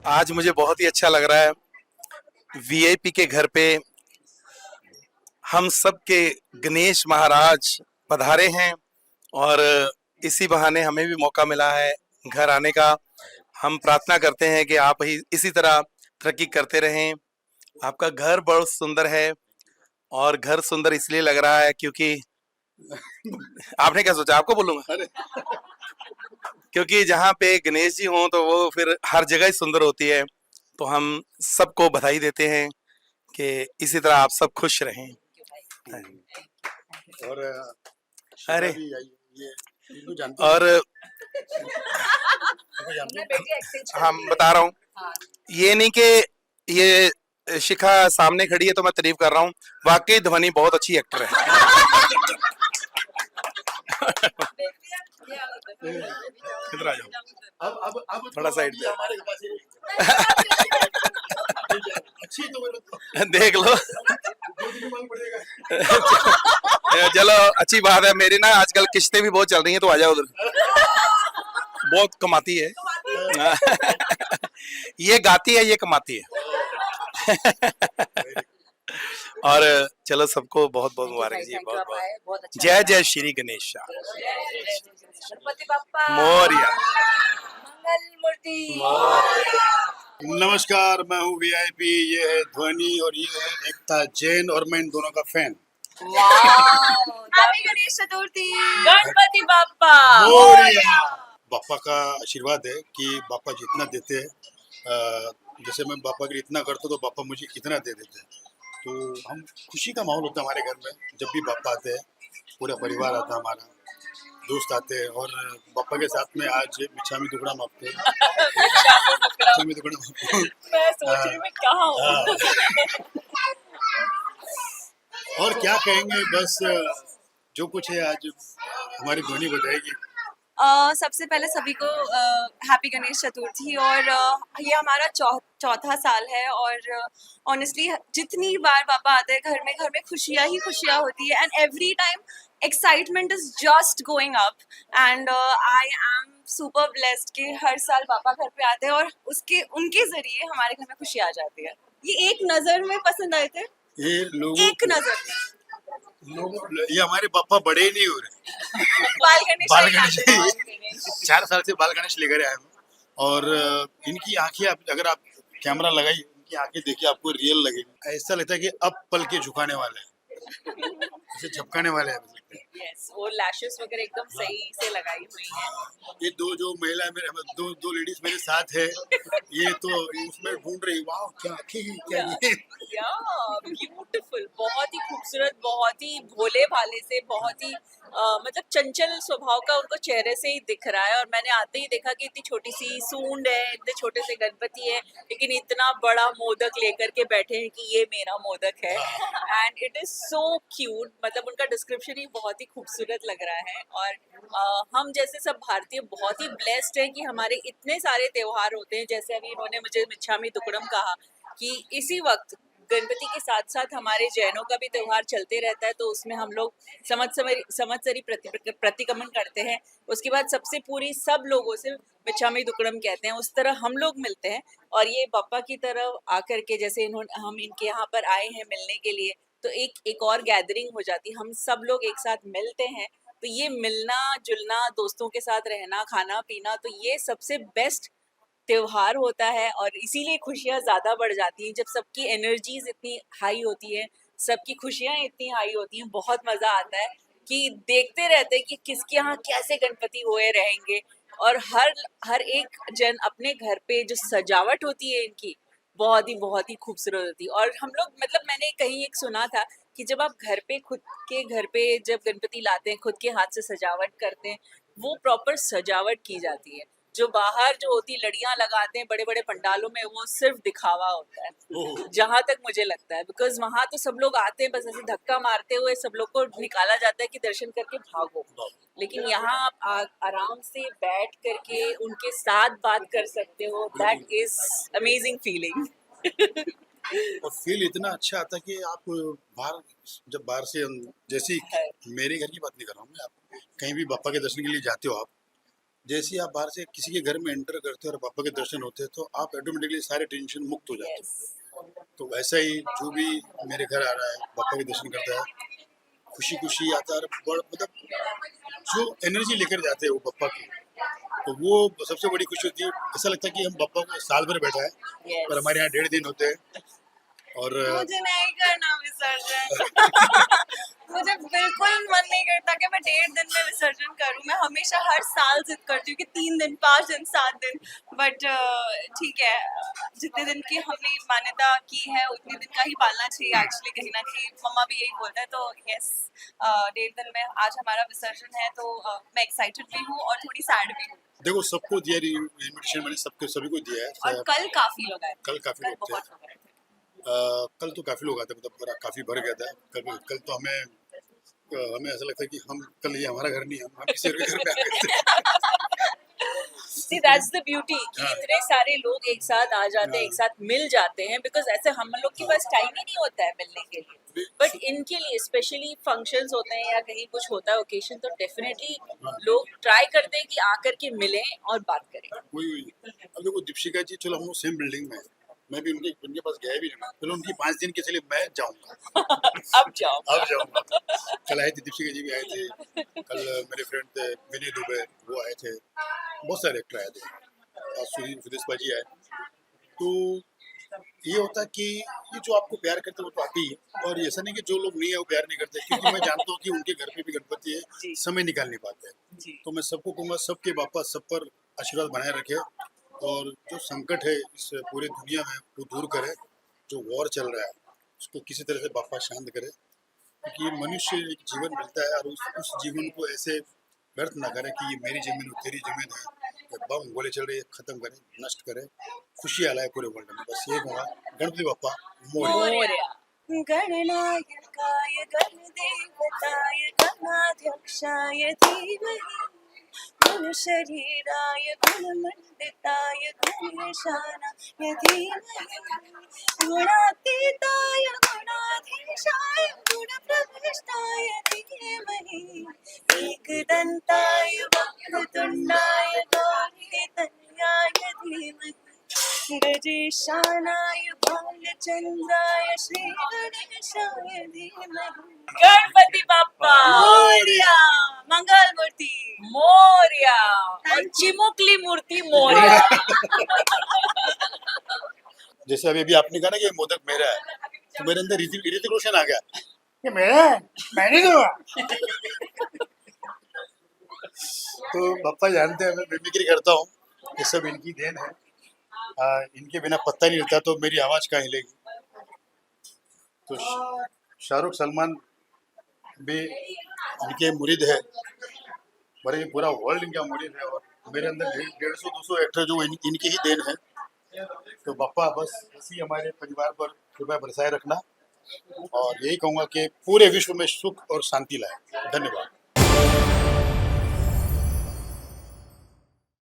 आज मुझे बहुत ही अच्छा लग रहा है। वीआईपी के घर पे हम सब के गणेश महाराज पधारे हैं और इसी बहाने हमें भी मौका मिला है घर आने का। हम प्रार्थना करते हैं कि आप ही इसी तरह तरक्की करते रहें। आपका घर बहुत सुंदर है और घर सुंदर इसलिए लग रहा है क्योंकि आपने क्या सोचा, आपको बोलूंगा? क्योंकि जहाँ पे गणेश जी हों तो वो फिर हर जगह ही सुंदर होती है। तो हम सबको बधाई देते हैं कि इसी तरह आप सब खुश रहें। और अरे ये इनको जानते हो? और इनको जानते हो? हम बता रहा हूँ, ये नहीं कि ये शिखा सामने खड़ी है तो मैं तारीफ कर रहा हूँ। वाकई ध्वनि बहुत अच्छी एक्टर है। इधर आ जाओ, अब थोड़ा तो साइड अभी पे हमारे पास ही अच्छी तो मेरे देख लो। दो दिन मालूम पड़ेगा। चलो अच्छी बात है। मेरी ना आजकल किस्तें भी बहुत चल रही हैं, तो आ जाओ उधर। बहुत कमाती है। ये गाती है, ये कमाती है। और चलो सबको बहुत बहुत मुबारक जी। बहुत बहुत जय जय श्री गणेश गणपति बाप्पा मोरिया। मंगल मूर्ति। नमस्कार, मैं हूँ वीआईपी, ये है ध्वनि और ये है एकता जैन और मैं इन दोनों का फैन। हैप्पी गणेश चतुर्थी। गणपति बाप्पा मोरिया। बापा का आशीर्वाद है कि बापा जितना देते हैं, जैसे मैं बापा के लिए इतना करता हूँ तो बापा मुझे इतना दे देते हैं। तो हम खुशी का माहौल होता है हमारे घर में जब भी बापा आते हैं। पूरा परिवार आता है, हमारा दोस्त आते हैं और बापा के साथ में आज मिच्छामी दुक्कड़म मापते हैं। मिच्छामी दुक्कड़म मापते हैं। मैं सोच रही हूँ मैं कहाँ हूँ। और क्या कहेंगे, बस जो कुछ है आज हमारी ध्वनि बताएगी। सबसे पहले सभी को हैप्पी गणेश चतुर्थी। और ये हमारा चौथा साल है और ऑनेस्टली जितनी बार पापा आते हैं घर में खुशियाँ ही खुशियाँ होती है and every time excitement is just going up and I am super blessed कि हर साल पापा घर पे आते हैं और उसके उनके जरिए हमारे घर में खुशी आ जाती है। ये एक नज़र में पसंद आए थे, ये लोगों एक नज़र में। ये हमारे पापा बड़े ही नहीं हो रहे। बाल गणेश गणेश 4 साल से बाल गणेश लेकर आए हैं और इनकी आंखें अगर आप कैमरा लगाइए, इनकी आंखें देखिए, आपको रियल लगेगी। ऐसा लगता है कि अब पल के झुकाने वाले हैं, इसे झपकाने वाले हैं। यस, वो लैशेस वगैरह एकदम सही से लगाई हुई है। ये दो जो महिला मेरे दो लेडीज मेरे साथ है, ये तो उसमें ढूंढ रही, वाह क्या क्या ये। या ब्यूटीफुल, बहुत ही खूबसूरत, बहुत ही भोले भाले से, बहुत ही मतलब चंचल स्वभाव का उनको चेहरे से ही दिख रहा है। और मैंने आते ही देखा कि इतनी छोटी सी सूंड है, इतने छोटे से गणपति है, लेकिन इतना बड़ा मोदक लेकर के बैठे हैं कि ये मेरा मोदक है and it is so cute. मतलब उनका डिस्क्रिप्शन ही बहुत ही खूबसूरत लग रहा है। और हम जैसे सब भारतीय बहुत ही ब्लेस्ड हैं कि हमारे इतने सारे त्योहार होते हैं। जैसे अभी इन्होंने मुझे मिच्छामी दुक्कड़म कहा कि इसी वक्त गणपति के साथ साथ हमारे जैनों का भी त्योहार चलते रहता है, तो उसमें हम लोग संवत्सरी प्रतिक्रमण करते हैं। उसके बाद सबसे पूरी सब लोगों से मिच्छामी दुक्कड़म कहते हैं, उस तरह हम लोग मिलते हैं। और ये पापा की तरफ आकर के जैसे इन्होंने हम इनके यहाँ पर आए हैं मिलने के लिए, तो एक और गैदरिंग हो जाती है, हम सब लोग एक साथ मिलते हैं। तो ये मिलना जुलना, दोस्तों के साथ रहना, खाना पीना, तो ये सबसे बेस्ट त्योहार होता है। और इसीलिए खुशियाँ ज़्यादा बढ़ जाती हैं जब सबकी एनर्जीज इतनी हाई होती है, सबकी खुशियाँ इतनी हाई होती हैं। बहुत मज़ा आता है कि देखते रहते हैं कि किसके यहाँ कैसे गणपति हुए रहेंगे। और हर एक जन अपने घर पे जो सजावट होती है इनकी, बहुत ही खूबसूरत होती है। और हम लोग मतलब मैंने कहीं एक सुना था कि जब आप घर पे खुद के घर पे जब गणपति लाते हैं, खुद के हाथ से सजावट करते हैं, वो प्रॉपर सजावट की जाती है। जो बाहर जो होती लड़ियां लगाते हैं बड़े बड़े पंडालों में, वो सिर्फ दिखावा होता है जहां तक मुझे लगता है। बिकॉज वहां तो सब लोग आते हैं, बस ऐसे धक्का मारते हुए सब लोग को निकाला जाता है कि दर्शन करके भागो। लेकिन यहाँ आप आराम से बैठ करके उनके साथ बात कर सकते हो। That is amazing feeling. और फील इतना अच्छा आता है कि आप बाहर, जब बाहर से जैसे मेरे घर की बात नहीं कर रहा हूँ मैं, आप कहीं भी बापा के दर्शन के लिए जाते हो, आप जैसे ही आप बाहर से किसी के घर में एंटर करते हो और पापा के दर्शन होते हैं तो आप ऑटोमेटिकली सारे टेंशन मुक्त हो जाते यस हो। तो वैसा ही जो भी मेरे घर आ रहा है पापा के दर्शन करता है, खुशी खुशी आता है और मतलब जो एनर्जी लेकर जाते हैं वो पापा की, तो वो सबसे बड़ी खुशी होती है। ऐसा लगता है कि हम पापा को साल भर बैठा है और यस हमारे यहाँ 1.5 दिन होते हैं। और मुझे नहीं करना विसर्जन मुझे बिल्कुल मन नहीं करता कि मैं 1.5 दिन में विसर्जन करूं। मैं हमेशा हर साल जिद करती हूँ कि 3 दिन, 5 दिन, 7 दिन, बट ठीक है, जितने दिन की हमने मान्यता की है उतने दिन का ही पालना चाहिए एक्चुअली, कहीं ना कहीं मम्मा भी यही बोलते हैं। तो यस, 1.5 दिन में आज हमारा विसर्जन है, तो मैं एक्साइटेड भी हूँ और थोड़ी सैड भी हूँ। देखो सबको दिया इनविटेशन, मैंने सबको सभी को दिया है। और कल काफी लोग आए थे, कल काफी कल लोग थे। बहुत लोग आए थे। कल तो काफी लोग आते, मतलब पूरा काफी भर गया था। कल तो हमें ऐसा लगता है कि हम कल ये हमारा घर नहीं है, हम किसी और के घर पे आ गए थे। See, that's the beauty कि हाँ। इतने सारे लोग एक साथ आ जाते हैं, हाँ। एक साथ मिल जाते हैं, बिकॉज ऐसे हम लोग के पास टाइम ही नहीं होता है मिलने के लिए। बट इनके लिए स्पेशली फंक्शंस होते हैं या कहीं कुछ होता है ओकेशन, तो डेफिनेटली हाँ। लोग ट्राई करते हैं कि आकर के मिलें और बात करें। वही अब देखो दीपशिका जी, चलो हम लोग सेम बिल्डिंग में हैं, मैं भी उनके पास गया भी नहीं, चलो उनकी 5 दिन के लिए मैं जाऊंगा। अब जाओ। अब जाऊंगा। कल आए थे, दीपशिका जी भी आए थे, कल मेरे फ्रेंड थे विनय दुबे, वो आए थे, बहुत सारे एक्टर आए थे, और सुदेश बाजी आए। तो ये होता है कि ये जो आपको प्यार करते हैं वो तो आप ही है, और ऐसा नहीं कि जो लोग नहीं है वो प्यार नहीं करते, क्योंकि मैं जानता हूँ कि उनके घर पे भी गणपति है, जी। समय निकाल नहीं पाते हैं। जी। तो मैं सबको कहूँगा सबके बापा सब पर आशीर्वाद बनाए रखे, और जो संकट है इस पूरी दुनिया में वो दूर करे, जो वॉर चल रहा है उसको किसी तरह से बापा शांत करे, क्योंकि मनुष्य एक जीवन मिलता है और उस जीवन को ऐसे व्यर्थ ना करे कि ये मेरी जमीन हो तेरी जमीन है, ये बम गोले चल रही है, खत्म करे, नष्ट करे, खुशी आलाए पूरे वर्ल्ड में। बस ये कहूँगा, गणपति बापा मोरया। मोरया। गणनायकाय गणदेवताय गणाध्यक्षाय धीमहि गुणशरीराय गुणमण्डिताय गुणेशानाय धीमहि गुणातीताय गुणाधीशाय गुणप्रविष्टाय धीमहि एकदन्ताय वक्रतुण्डाय गौरीतनयाय धीमहि गजेशानाय भालचन्द्राय श्रीगणेशाय धीमहि। गणपति बाप्पा मोरया। मंगल मूर्ति मोरया और चिमुकली मूर्ति मोरया। जैसे अभी आपने कहा ना कि ये मोदक मेरा है, तो मेरे अंदर ऋतिक रोशन आ गया, ये मेरा है, मैंने दूंगा। तो पापा जानते हैं मैं मिमिक्री करता हूँ, ये सब इनकी देन है। इनके बिना पत्ता नहीं हिलता, तो मेरी आवाज कहाँ हिलेगी। तो शाहरुख सलमान भी इनके मुरीद है, बड़े पूरा वर्ल्ड इनका मुरीद है, और मेरे अंदर 150-200 एक्टर जो इनकी ही देन है। तो पापा बस इसी हमारे परिवार पर कृपया बरसाए रखना, और यही कहूँगा कि पूरे विश्व में सुख और शांति लाए। धन्यवाद।